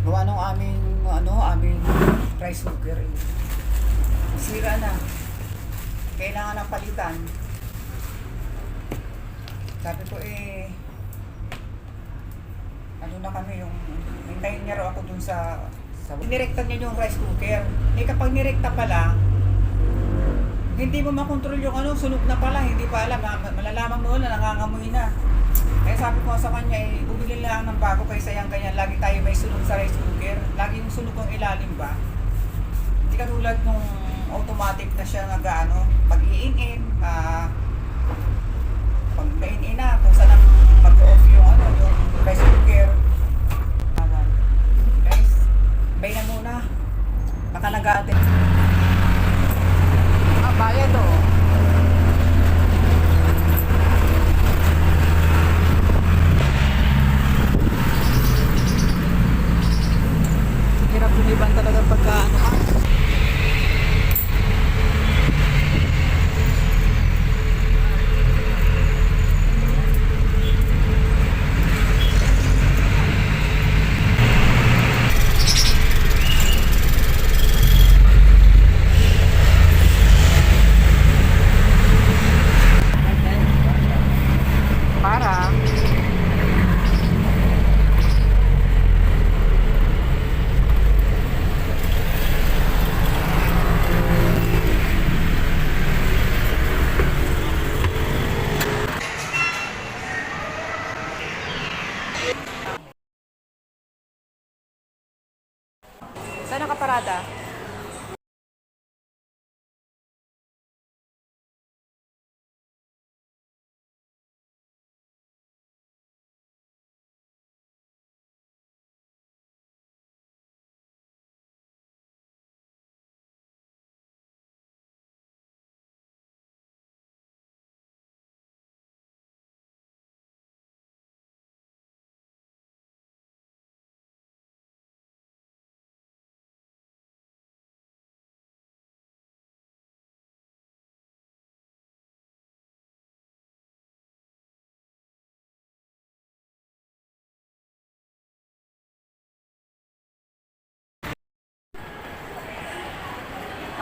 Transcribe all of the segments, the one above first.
Gawa nung aming rice cooker eh. Sira na. Kailangan ng palitan. Sabi ko ano na kami yung hintayin niya raw ako dun sa nirekta niya yung rice cooker. Kapag nirekta pala, hindi mo makontrol yung sunog na pala, hindi pa alam, malalaman mo na nangangamoy na. Kaya sabi ko sa kanya, bumili lang ng bago kaysa yung ganyan, lagi tayo may sunog sa rice cooker, lagi yung sunog ang ilalim ba? Hindi katulad nung automatic na siya pag i-in-in, pag na-in-in na, kung saan ang mag-off yung rice cooker. Guys, bay na muna. Baka nag-aatin. Bayad o. Hirap lumiban talaga pagka saan nakaparada?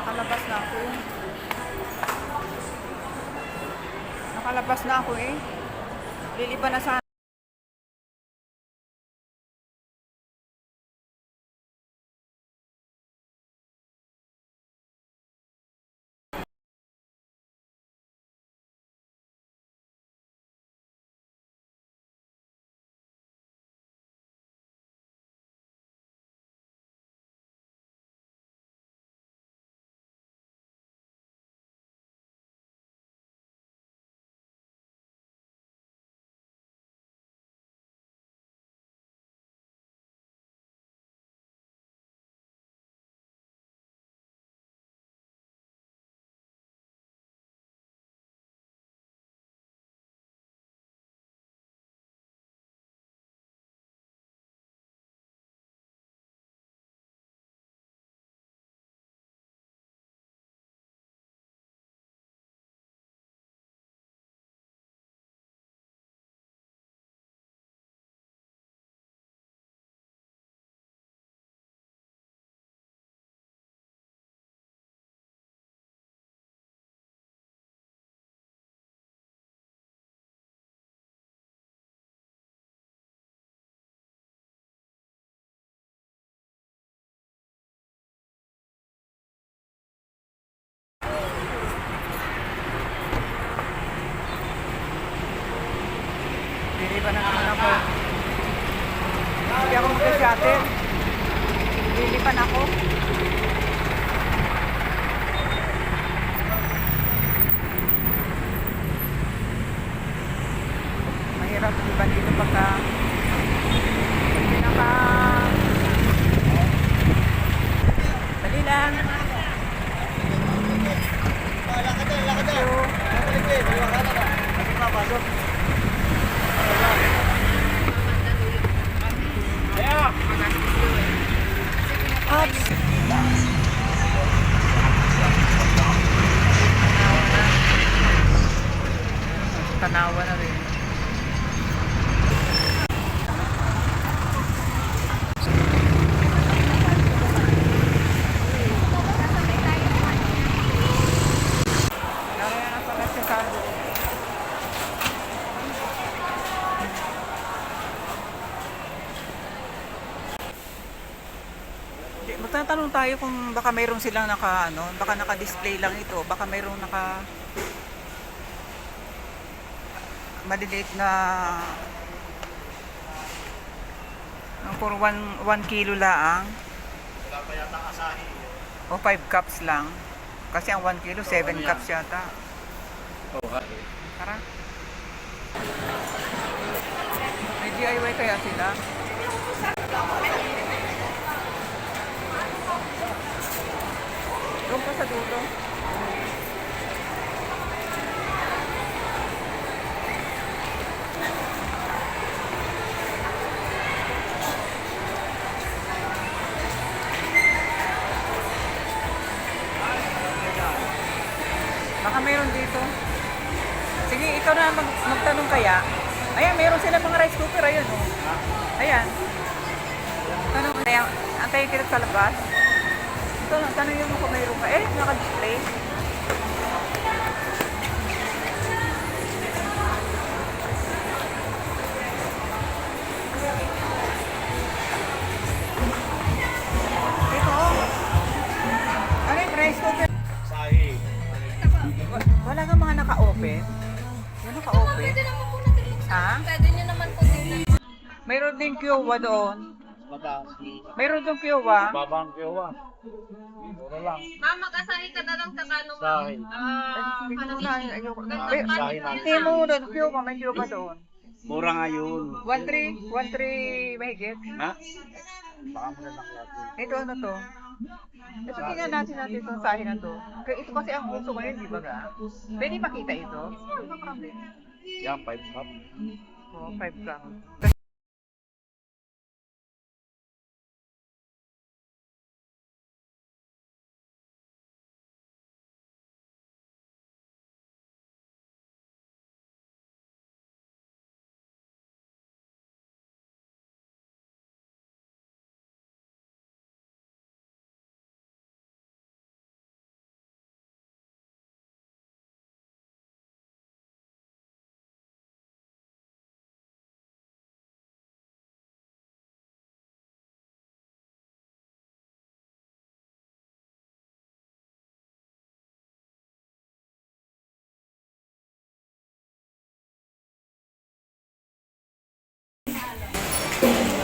Nakalabas na ako. Nakalabas na ako eh. Liliban na sana. Liliban na naman ako. Hindi ako mag-shuttle. Liliban ako. Mahirap liliban dito pagka dali lang. Oops. Magtatanong tayo kung baka mayroon silang baka naka-display lang ito, baka mayroong maliliit na for 1 kilo laang. Wala pa yata asahi. O 5 cups lang. Kasi ang 1 kilo, 7 cups yata. Oo, Tara. May DIY kaya sila? Doon pa sa dulo. Baka mayroon dito. Sige, ikaw na magtanong kaya. Ayan, mayroon sila mga rice cooker. Ayun, oh. Ayan. Tanong, ayan, antayin kita sa labas. Ito, tanong mo kung mayroon ka. Naka-display. Ito, ano yung rice cooker? asahi. Wala nga mga naka-open. Yung naka-open. Pwede naman po natin buksan. Ha? Pwede nyo naman po tingnan. Mayroon din Kiowa doon. Mataas. Mayroon doon Kiowa. Babang kiwa. Mura lang. Ma'am, mag-asahi ka na lang sa kano, ma'am. Asahi. Ito na, ayoko. Asahi na. Hindi mo doon, Kiowa, may Kiowa doon. Mura nga yun. 1.3 mahigit. Ha? Baka mura lang lahat. Ito ano to? Ito tingnan natin itong sahin na to. Kaya ito kasi ang uso ngayon, di ba ga? Pwede makita ito? Yan, 5 cup. Oo, 5 lang.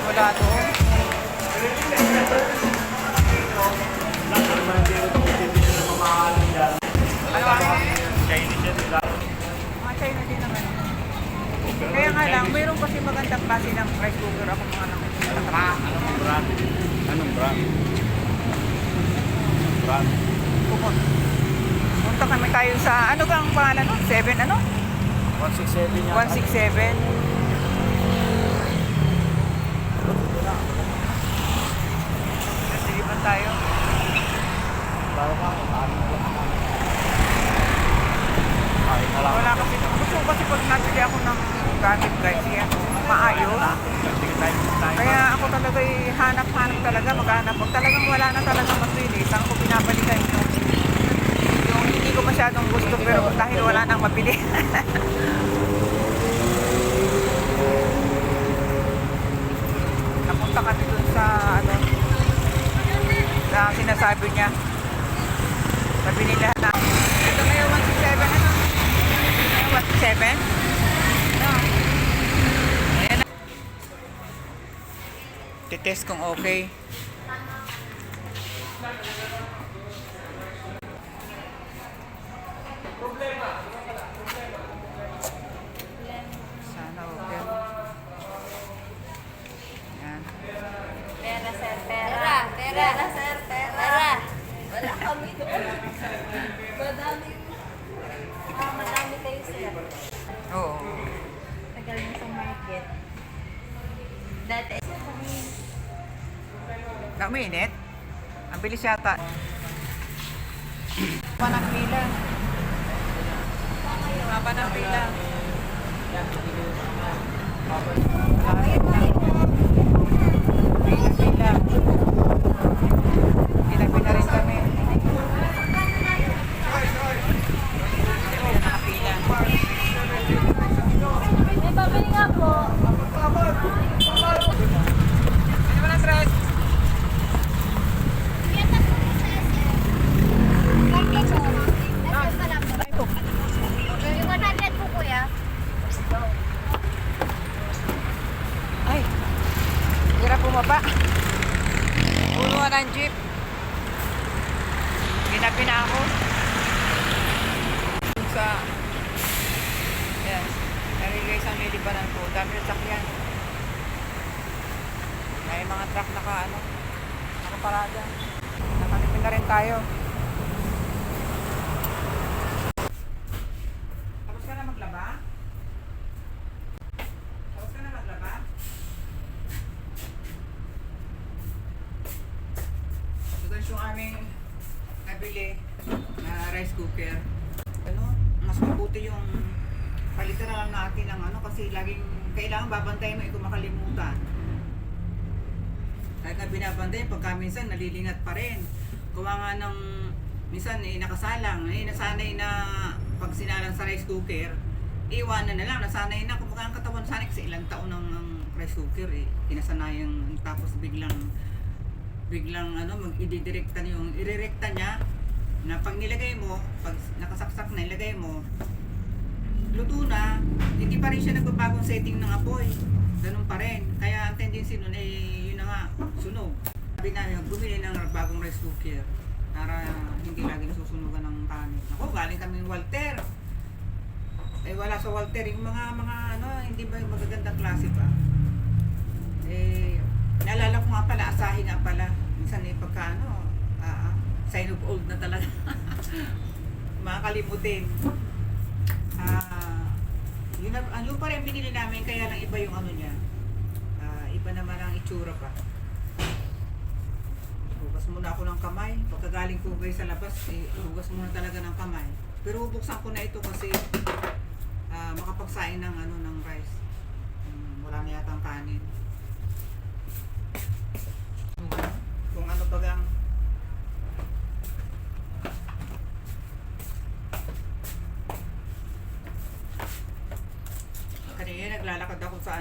Wala doon. Ano ang Chinese yan nila. mga China din naman. Kaya nga lang, mayroon kasi magandang klase ng rice cooker ako mga nakikita. Anong brand? Anong brand? Brand? Punta kami tayo sa, ano ka ang pangalan nun? 7 ano? 167 yan. 167. Nagdiliban tayo. Para pa, paano na lang. Ay, na lang. Wala kasi, gusto ko kasi pag nabili ako ng gamit guys, yan, maayos. Sige tayo. Kaya ako talaga hanap-hanap talaga, maghanap. Pag talagang wala na talaga mabilis, ang ako pinapalitan yung hindi ko masyadong gusto pero dahil wala nang mabili. Napunta kami dun sa sa sinasabi niya. Sabi nila na ito na yung 167 ano? 167? No. Ayan na. Titest kung okay. Sana okay. Yan. Pera, sir, pera. Pera, sir, pera. Wala kami doon. Madami. Madami kayo, sir. Oo. Tagal mo sa market. Dati. Mainit? Ang bilis yata. Panang pila. Haba ng pila. Pila. Pila rin kami. Nakapila. May babali nga po. Ano ba ng dress? baba. Puno ng jeep. Ginabi na ako. Sa yes. Naligay sa nilibanan ko. Dami ng sakyan. May mga truck nakaparada. Nakalipin na rin tayo. Tapos ka na maglaba? Tapos ka na maglaba? Ito guys yung aming nabili na rice cooker. Ano? Mas mabuti yung palitan na lang natin ng kasi laging kailangan babantayan mo kung makalimutan. Kahit nga binabantayan, pagka minsan nalilingat pa rin. Kuha nga ng minsan nakasalang, nasanay na pag sinalang sa rice cooker, iwanan na lang, nasanay na kumbaga ang katawan sanay kasi ilang taon ng rice cooker kinasanayan, tapos biglang mag-idirekta yung irerekta niya na pag nilagay mo, pag nakasaksak na ilagay mo, luto na, hindi pa rin siya nagbabagong setting ng apoy. Ganun pa rin. Kaya ang tendency nun yun na nga, sunog. Sabi namin, bumili ng bagong rice cooker para hindi lagi nasusunugan ng kanin. Ako, galing kami Walter. Wala sa Walter yung mga hindi ba yung magagandang klase pa. Naalala ko nga pala, asahin nga pala. Minsan pagka sign of old na talaga. Makakalimutin. Yun pa rin binili namin, kaya lang iba yung niya. Iba naman ang itsura pa. Hugas muna ako ng kamay. Pagkagaling ko guys sa labas, hugas muna talaga ng kamay. Pero bubuksan ko na ito kasi makapagsain ng rice. Wala na yata ang kanin. Kung ano bagang kanina naglalakad ako sa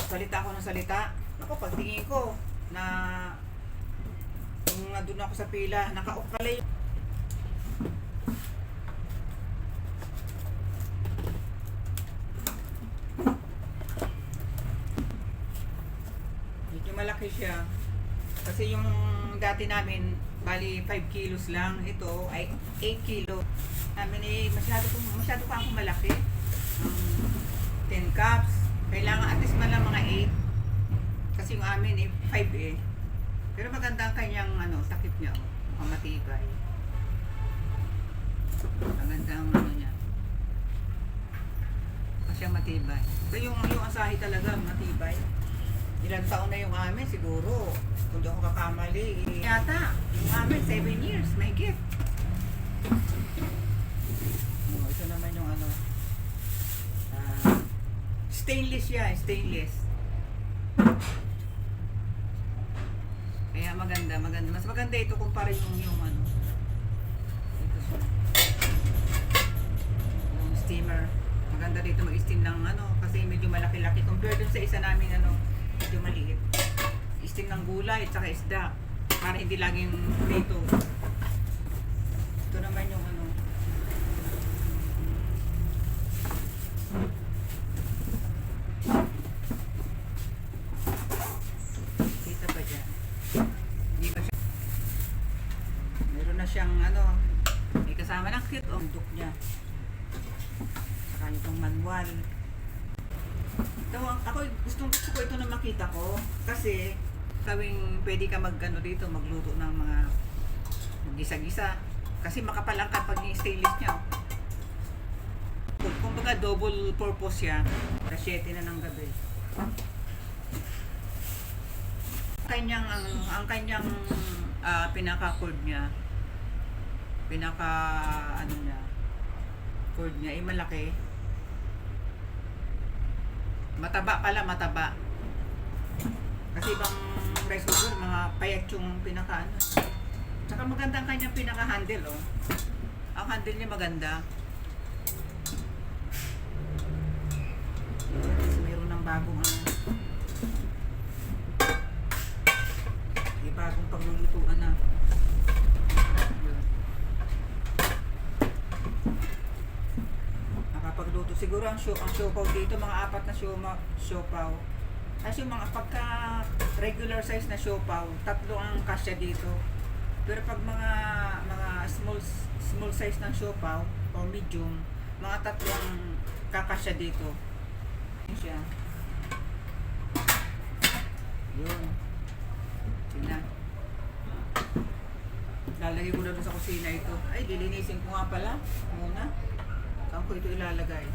salita ako ng salita. Ako, pagtingin ko na kung nandun ako sa pila, naka-off pala yung medyo malaki siya. Kasi yung dati namin, bali 5 kilos lang. Ito ay 8 kilo. Namin masyado pa akong malaki. 10 cups. Kailangan at least man lang mga 8. Kasi yung amin 5 Pero maganda ang kanyang takip niya. Ang matibay. Maganda ang niya. Kasi matibay. So yung asahi talaga matibay. Ilang taon na yung amin siguro. Kung di ako kakamali. Yata. Yung amin 7 years. May gift. Ito naman yung stainless siya, stainless. Kaya maganda. Mas maganda ito kumpara yung ito siya. Yung steamer. Maganda dito mag-steam ng kasi medyo malaki-laki compared dun sa isa namin medyo maliit. Steam ng gulay at saka isda para hindi laging dito. Ito naman yung siyang may kasama ng kit duk niya. Saka itong manual. Ito, ako gusto ko ito na makita ko kasi sawing pwede ka dito magluto ng mga gisa-gisa kasi makapal ang kapag yung stainless niya. Kumbaga double purpose siya. Kasi 7 na ng gabi. Ang kanyang pinaka-cord niya, cord niya malaki. Mataba. Kasi ibang rice cooker, mga payat yung Tsaka maganda ang kanyang pinaka-handle, Ang handle niya maganda. Mayroon ng bagong bagong paglulutuan na. Nakapagluto siguro ang siopaw dito, mga 4 na siopaw. Kasi yung mga pagka regular size na siopaw, 3 ang kasya dito. Pero pag mga small size ng siopaw o medium, mga 3 ang kakasya dito. Yun siya. Yun. Tingnan. Lalagay ko na doon sa kusina ito. Ay, lilinisin ko nga pala. Muna. Saan ko ito ilalagay?